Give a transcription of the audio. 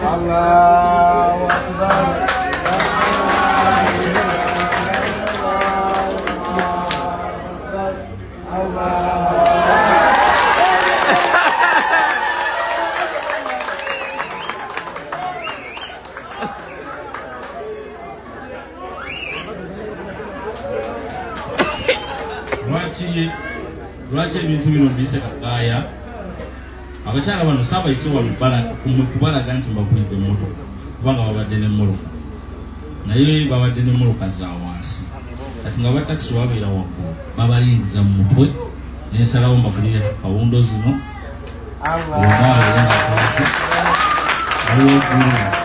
Allahu Akbar. Lwaki ebintu bino mbise kakaaya abakyala bano saabayise kubalaga nti mbagulidde emmotoka kubanga babadde n'emmoloka naye babadde n'emmoloka za wansi kati nga batakisi babeera waggulu babaliriza mu mutwe nensalawo mbagulire kawundo zino olwaawo waliwo eggulu